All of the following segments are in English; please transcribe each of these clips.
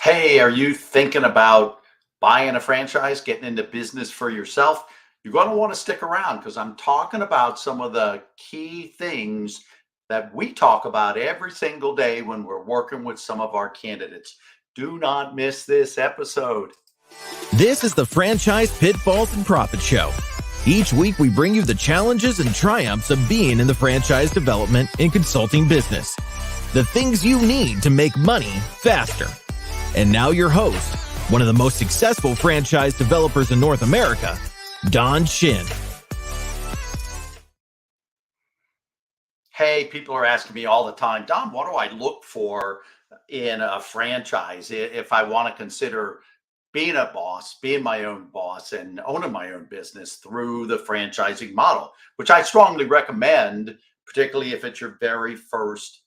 Hey, are you thinking about buying a franchise, getting into business for yourself? You're going to want to stick around because I'm talking about some of the key things that we talk about every single day when we're working with some of our candidates. Do not miss this episode. This is the Franchise Pitfalls and Profit Show. Each week, we bring you the challenges and triumphs of being in the franchise development and consulting business. The things you need to make money faster. And now your host, one of the most successful franchise developers in North America, Don Shin. Hey, people are asking me all the time, Don, what do I look for in a franchise if I want to consider being a boss, being my own boss, and owning my own business through the franchising model, which I strongly recommend, particularly if it's your very first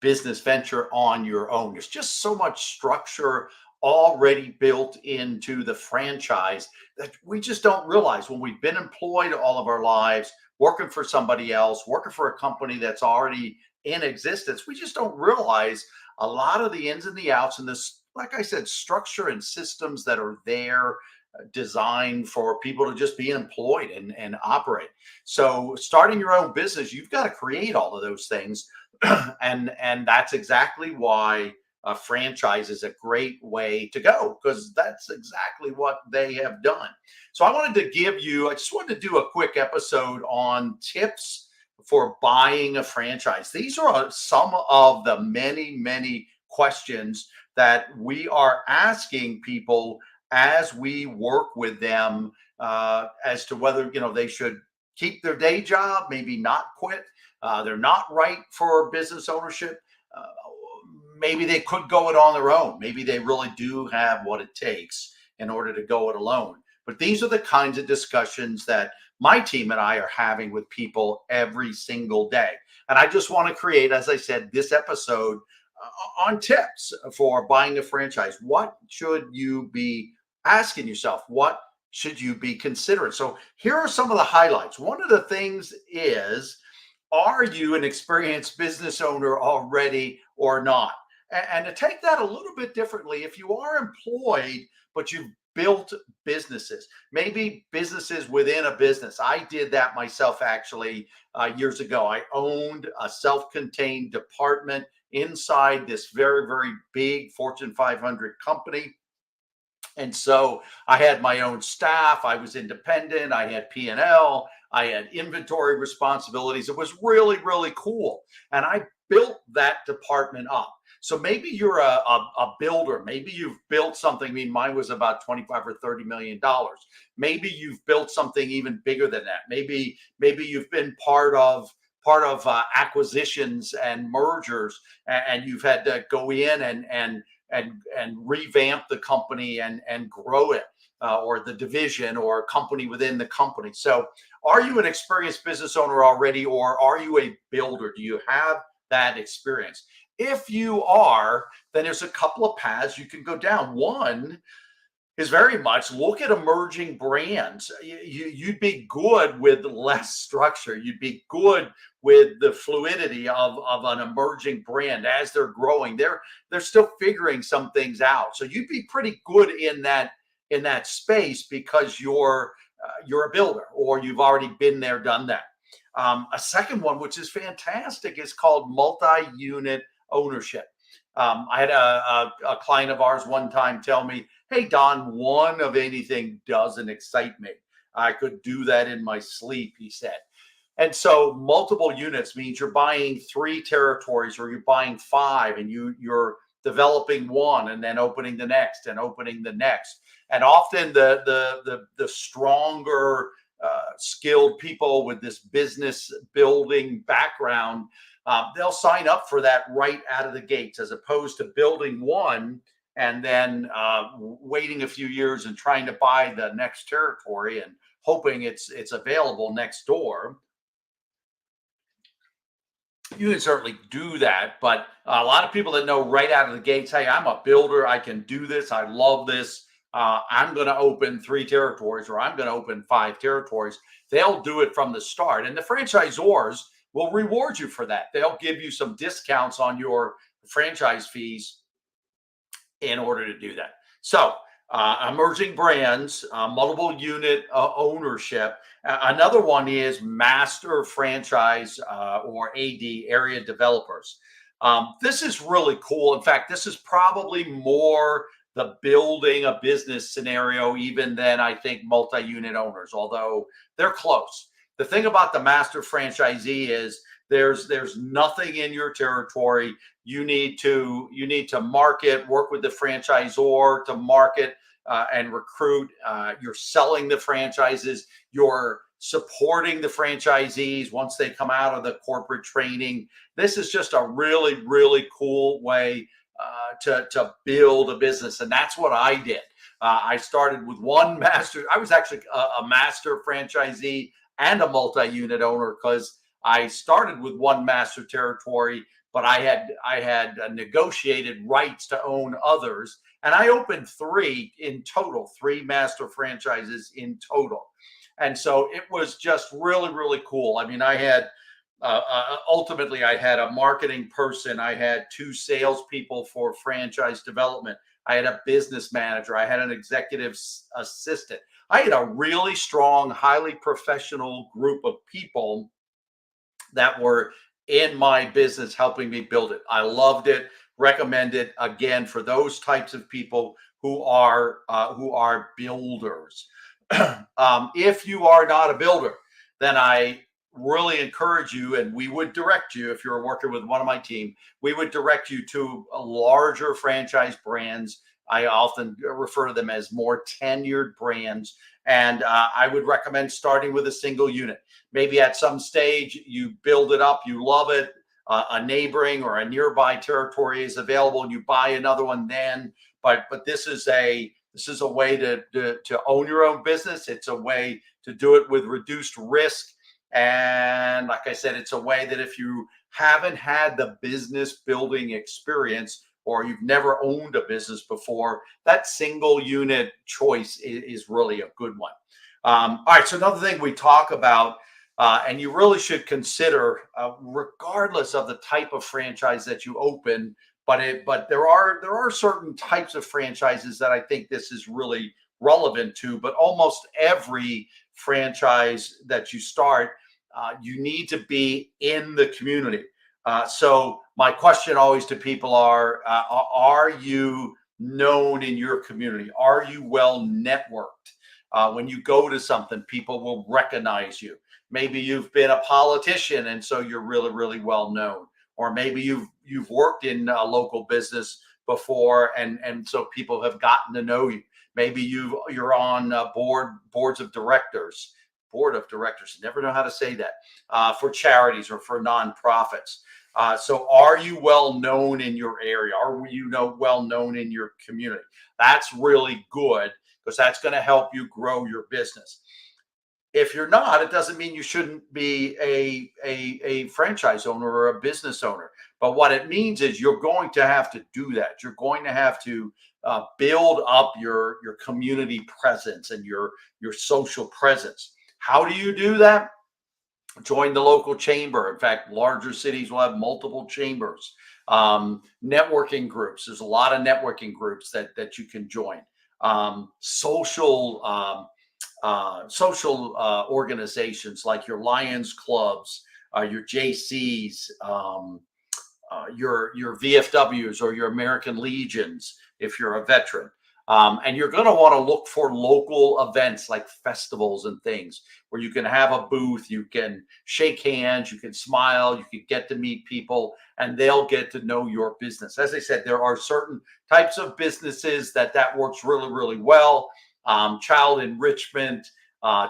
business venture on your own. There's just so much structure already built into the franchise that we just don't realize when we've been employed all of our lives, working for somebody else, working for a company that's already in existence. We just don't realize a lot of the ins and the outs and this, like I said, structure and systems that are there designed for people to just be employed and operate. So starting your own business, you've got to create all of those things and that's exactly why a franchise is a great way to go because that's exactly what they have done. So I just wanted to do a quick episode on tips for buying a franchise. These are some of the many questions that we are asking people as we work with them as to whether they should keep their day job, maybe not quit, they're not right for business ownership. Uh, Maybe they could go it on their own. Maybe they really do have what it takes in order to go it alone. But these are the kinds of discussions that my team and I are having with people every single day. And I just want to create, as I said, this episode on tips for buying a franchise. What should you be asking yourself? What should you be considering? So here are some of the highlights. One of the things is, are you an experienced business owner already or not? And to take that a little bit differently, if you are employed, but you've built businesses, maybe businesses within a business. I did that myself actually years ago. I owned a self contained department inside this very big Fortune 500 company. And so I had my own staff. I was independent. I had P&L. I had inventory responsibilities. It was really cool. And I built that department up. So maybe you're a builder. Maybe you've built something. I mean, mine was about 25 or $30 million. Maybe you've built something even bigger than that. Maybe you've been part of acquisitions and mergers, and you've had to go in and revamp the company and grow it, or the division or company within the company. So are you an experienced business owner already, or are you a builder? Do you have that experience? If you are, then there's a couple of paths you can go down. One is very much look at emerging brands. You'd be good with less structure. You'd be good with the fluidity of an emerging brand as they're growing. They're still figuring some things out. So you'd be pretty good in that space because you're a builder or you've already been there, done that. A second one, which is fantastic, is called multi-unit ownership. I had a client of ours one time tell me, "Hey, Don, one of anything doesn't excite me. I could do that in my sleep," he said. And so multiple units means you're buying 3 territories or you're buying 5 and you're developing one and then opening the next and opening the next. And often the stronger skilled people with this business building background, they'll sign up for that right out of the gates, as opposed to building one and then waiting a few years and trying to buy the next territory and hoping it's available next door. You can certainly do that, but a lot of people that know right out of the gates, hey, I'm a builder, I can do this, I love this. I'm going to open 3 territories, or I'm going to open 5 territories. They'll do it from the start, and the franchisors will reward you for that. They'll give you some discounts on your franchise fees in order to do that. So, emerging brands, multiple unit ownership. Another one is master franchise or AD, area developers. This is really cool. In fact, this is probably more the building a business scenario even than I think multi-unit owners, although they're close. The thing about the master franchisee is there's nothing in your territory. You need to market, work with the franchisor to market and recruit. You're selling the franchises. You're supporting the franchisees once they come out of the corporate training. This is just a really, really cool way to build a business, and that's what I did. I started with one master. I was actually a master franchisee and a multi-unit owner because I started with one master territory, but I had negotiated rights to own others, and I opened three in total, three master franchises in total, and so it was just really, really cool. I mean, I had ultimately I had a marketing person, I had two salespeople for franchise development, I had a business manager, I had an executive assistant. I had a really strong, highly professional group of people that were in my business helping me build it. I loved it. Recommend it again for those types of people who are builders. If you are not a builder, then I really encourage you, and we would direct you if you're working with one of my team. We would direct you to a larger franchise brands. I often refer to them as more tenured brands, and I would recommend starting with a single unit. Maybe at some stage you build it up, you love it, a neighboring or a nearby territory is available, and you buy another one then. But this is a way to own your own business. It's a way to do it with reduced risk. And like I said, it's a way that if you haven't had the business building experience or you've never owned a business before, that single unit choice is really a good one. All right. So another thing we talk about, and you really should consider, regardless of the type of franchise that you open, but there are certain types of franchises that I think this is really relevant to. But almost every franchise that you start, you need to be in the community. So my question always to people are you known in your community? Are you well networked? When you go to something, people will recognize you. Maybe you've been a politician, and so you're really, really well known. Or maybe you've worked in a local business before, and so people have gotten to know you. Maybe you're on boards of directors, board of directors. Never know how to say that for charities or for nonprofits. So, are you well known in your area? Are you well known in your community? That's really good because that's going to help you grow your business. If you're not, it doesn't mean you shouldn't be a franchise owner or a business owner. But what it means is you're going to have to do that. You're going to have to build up your community presence and your social presence. How do you do that? Join the local chamber. In fact, larger cities will have multiple chambers. Networking groups. There's a lot of networking groups that you can join. Social organizations like your Lions clubs, your JCs, your VFWs or your American Legions if you're a veteran. And you're going to want to look for local events like festivals and things where you can have a booth, you can shake hands, you can smile, you can get to meet people, and they'll get to know your business. As I said, there are certain types of businesses that works really, really well. Child enrichment,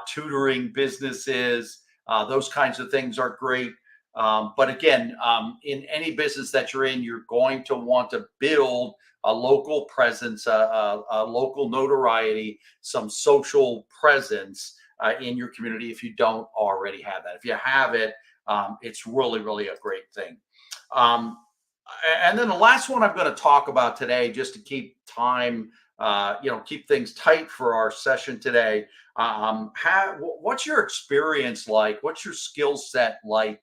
tutoring businesses, those kinds of things are great. But again, in any business that you're in, you're going to want to build a local presence, a local notoriety, some social presence in your community if you don't already have that. If you have it, it's really, really a great thing. And then the last one I'm going to talk about today, just to keep time, keep things tight for our session today. What's your experience like? What's your skill set like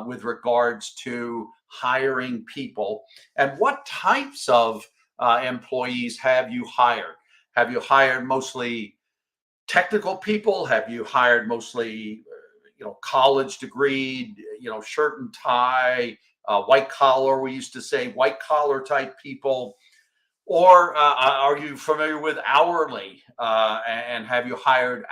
with regards to hiring people? And what types of employees have you hired? Have you hired mostly technical people? Have you hired mostly, college degree, shirt and tie, white collar? We used to say white collar type people. Or are you familiar with hourly? And have you hired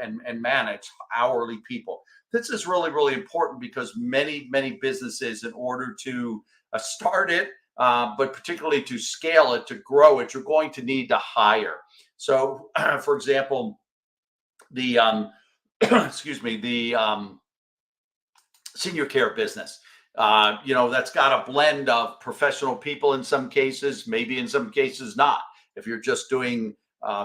and managed hourly people? This is really, really important because many businesses, in order to start it, but particularly to scale it, to grow it, you're going to need to hire. So, for example, the excuse me, the senior care business. That's got a blend of professional people in some cases, maybe in some cases not. If you're just doing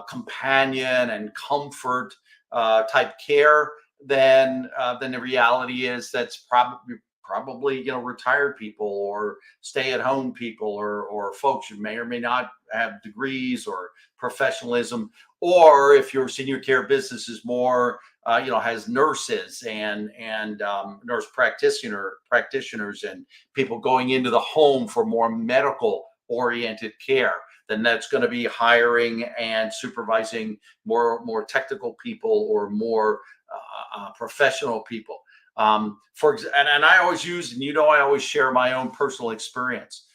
companion and comfort type care, then the reality is that's probably retired people or stay at home people or folks who may or may not have degrees or professionalism. Or if your senior care business is more has nurses and nurse practitioners and people going into the home for more medical oriented care, then that's going to be hiring and supervising more technical people or more professional people. And I always use, and I always share my own personal experience.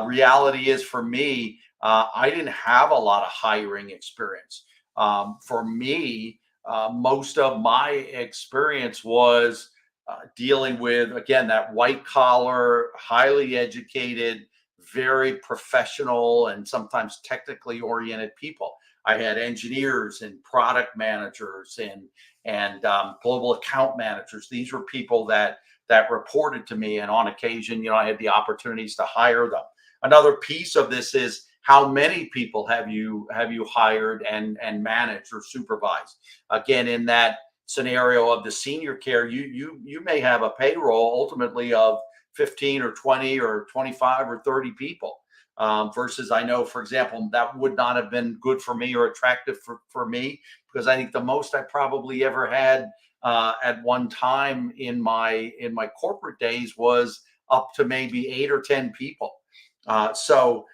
Reality is, for me, I didn't have a lot of hiring experience. For me, most of my experience was dealing with, again, that white collar, highly educated, very professional, and sometimes technically oriented people. I had engineers and product managers and global account managers. These were people that reported to me, and on occasion, I had the opportunities to hire them. Another piece of this is, how many people have you hired and managed or supervised? Again, in that scenario of the senior care, you may have a payroll ultimately of 15 or 20 or 25 or 30 people. Versus, I know, for example, that would not have been good for me or attractive for me, because I think the most I probably ever had at one time in my corporate days was up to maybe 8 or 10 people. So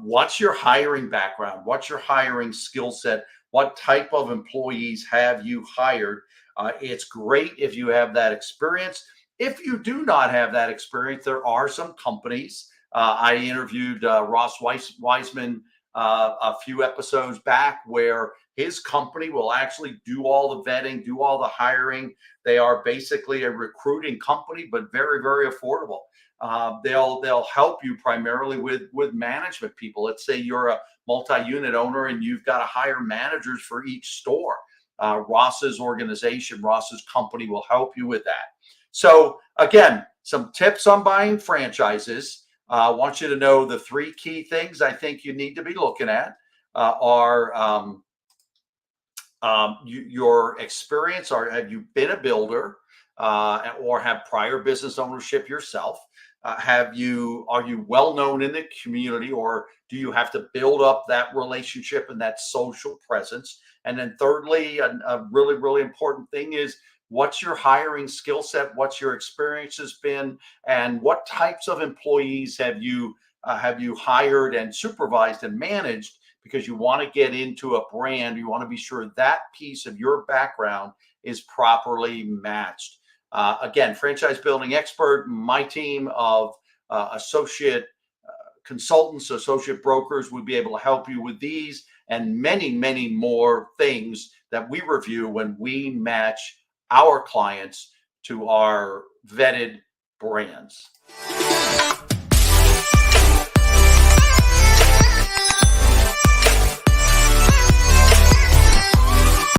what's your hiring background? What's your hiring skill set? What type of employees have you hired? It's great if you have that experience. If you do not have that experience, there are some companies. I interviewed Ross Wiseman a few episodes back, where his company will actually do all the vetting, do all the hiring. They are basically a recruiting company, but very, very affordable. They'll help you primarily with management people. Let's say you're a multi-unit owner and you've got to hire managers for each store. Ross's organization, Ross's company will help you with that. So again, some tips on buying franchises. I want you to know the 3 key things I think you need to be looking at are your experience. Have you been a builder or have prior business ownership yourself? Are you well known in the community, or do you have to build up that relationship and that social presence? And then thirdly, a really, really important thing is, what's your hiring skill set? What's your experience has been? And what types of employees have you hired and supervised and managed? Because you want to get into a brand, you want to be sure that piece of your background is properly matched. Again, franchise building expert, my team of associate consultants, associate brokers would be able to help you with these and many, many more things that we review when we match our clients to our vetted brands.